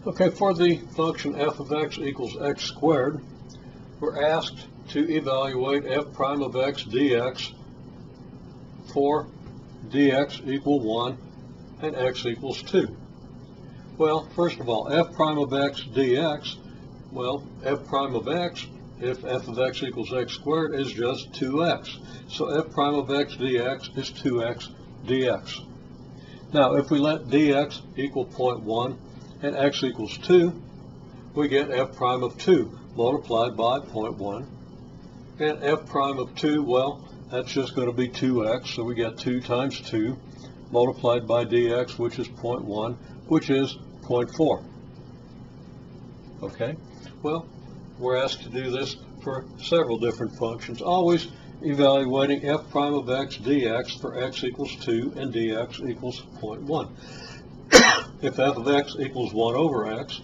Okay, for the function f of x equals x squared, we're asked to evaluate f prime of x dx for dx equal 1 and x equals 2. Well, first of all, f prime of x dx, well, f prime of x, if f of x equals x squared, is just 2x. So f prime of x dx is 2x dx. Now, if we let dx equal 0.1 and x equals 2, we get f prime of 2 multiplied by 0.1. And f prime of 2, well, that's just going to be 2x, so we get 2 times 2 multiplied by dx, which is 0.1, which is 0.4. Okay? Well, we're asked to do this for several different functions, always evaluating f prime of x dx for x equals 2 and dx equals 0.1. If f of x equals 1 over x,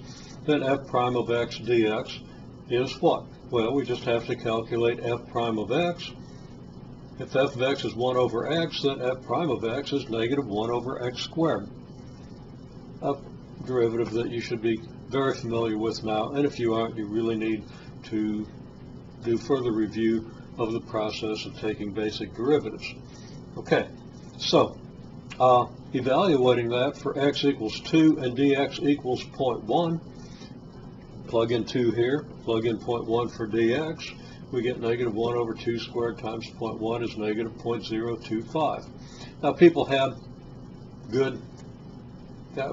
then f prime of x dx is what? Well, we just have to calculate f prime of x. If f of x is 1 over x, then f prime of x is negative 1 over x squared. A derivative that you should be very familiar with now, and if you aren't, you really need to do further review of the process of taking basic derivatives. Okay, so evaluating that for x equals 2 and dx equals 0.1, plug in 2 here, plug in 0.1 for dx, we get negative 1 over 2 squared times 0.1 is negative 0.025. Now people had good,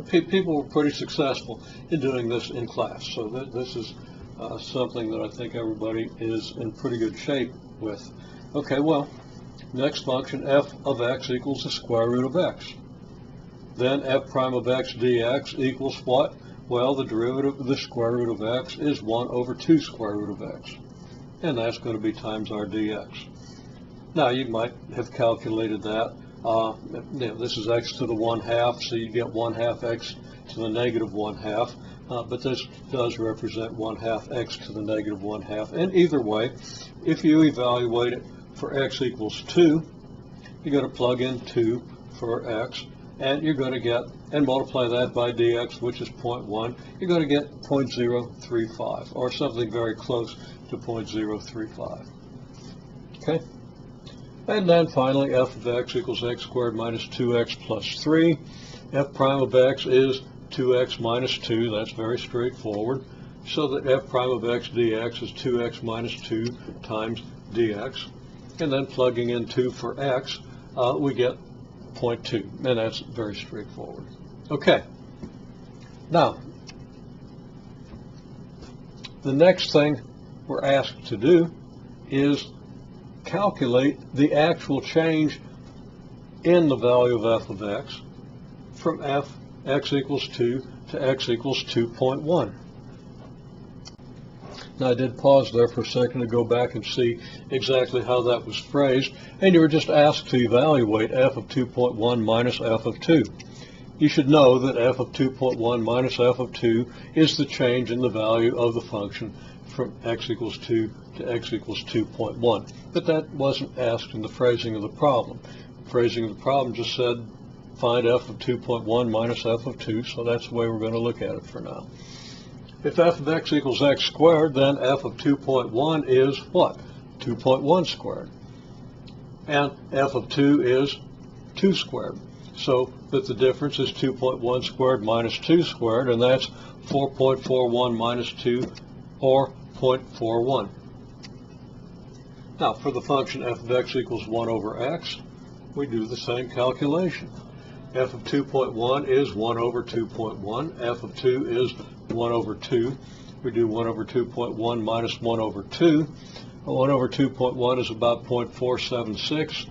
people were pretty successful in doing this in class, so this is something that I think everybody is in pretty good shape with. Okay, well, next function, f of x equals the square root of x. Then f prime of x dx equals what? Well, the derivative of the square root of x is 1 over 2 square root of x. And that's going to be times our dx. Now, you might have calculated that. This is x to the 1/2, so you get 1/2 x to the negative 1/2. But this does represent 1/2 x to the negative 1/2. And either way, if you evaluate it for x equals 2, you're going to plug in 2 for x, and you're going to get, and multiply that by dx, which is 0.1, you're going to get 0.035, or something very close to 0.035. Okay? And then finally, f of x equals x squared minus 2x plus 3. F prime of x is 2x minus 2. That's very straightforward. So that f prime of x dx is 2x minus 2 times dx. And then plugging in 2 for x, we get 0.2. And that's very straightforward. Okay. Now, the next thing we're asked to do is calculate the actual change in the value of f of x from x equals 2 to x equals 2.1. Now, I did pause there for a second to go back and see exactly how that was phrased, and you were just asked to evaluate f of 2.1 minus f of 2. You should know that f of 2.1 minus f of 2 is the change in the value of the function from x equals 2 to x equals 2.1. But that wasn't asked in the phrasing of the problem. The phrasing of the problem just said find f of 2.1 minus f of 2, so that's the way we're going to look at it for now. If f of x equals x squared, then f of 2.1 is what? 2.1 squared. And f of 2 is 2 squared. So that the difference is 2.1 squared minus 2 squared, and that's 4.41 minus 2, or 0.41. Now, for the function f of x equals 1 over x, we do the same calculation. F of 2.1 is 1 over 2.1. F of 2 is 1 over 2. We do 1 over 2.1 minus 1 over 2. 1 over 2.1 is about 0.476.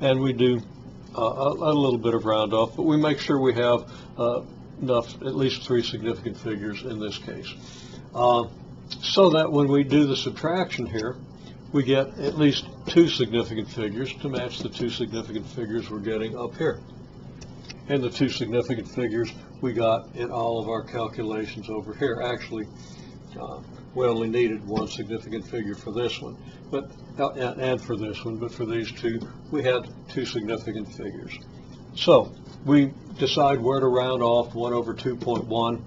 And we do a little bit of round off, but we make sure we have enough, at least 3 significant figures in this case. So that when we do the subtraction here, we get at least 2 significant figures to match the 2 significant figures we're getting up here. And the 2 significant figures we got in all of our calculations over here. Actually, we only needed 1 significant figure for this one, but and for this one, but for these 2, we had 2 significant figures. So we decide where to round off 1 over 2.1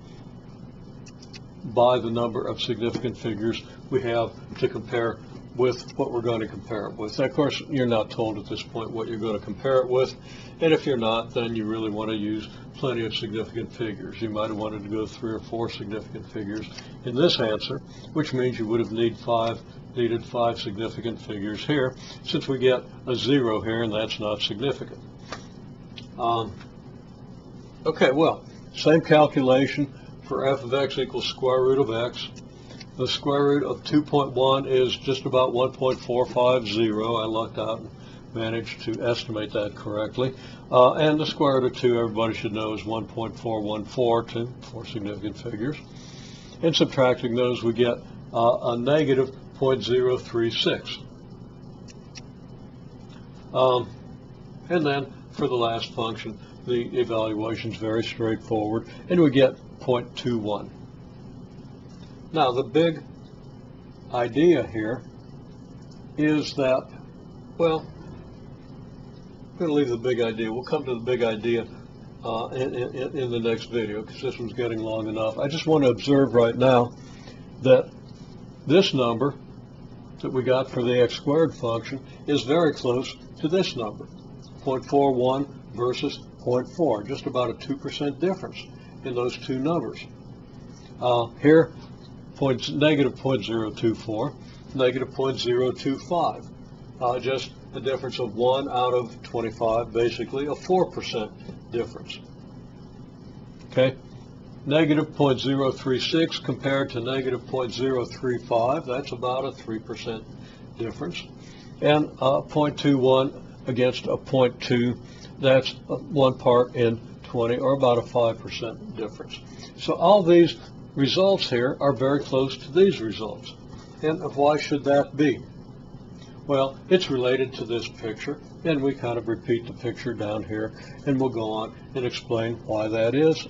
by the number of significant figures we have to compare with what we're going to compare it with. Of course, you're not told at this point what you're going to compare it with, and if you're not, then you really want to use plenty of significant figures. You might have wanted to go 3 or 4 significant figures in this answer, which means you would have needed 5 significant figures here, since we get a 0 here, and that's not significant. Okay, well, same calculation for f of x equals square root of x. The square root of 2.1 is just about 1.450. I lucked out and managed to estimate that correctly. And the square root of 2, everybody should know, is 1.414, 4 significant figures. And subtracting those, we get a negative 0.036. And then for the last function, the evaluation is very straightforward, and we get 0.21. Now, the big idea here is that, well, I'm going to leave the big idea. We'll come to the big idea in the next video, because this one's getting long enough. I just want to observe right now that this number that we got for the x squared function is very close to this number, 0.41 versus 0.4, just about a 2% difference in those two numbers. Here, negative 0.024, negative 0.025, just a difference of 1 out of 25, basically a 4% difference. Okay, negative 0.036 compared to negative 0.035, that's about a 3% difference. And 0.21 against a 0.2, that's 1 part in 20, or about a 5% difference. So all these results here are very close to these results. And why should that be? Well, it's related to this picture, and we kind of repeat the picture down here, and we'll go on and explain why that is.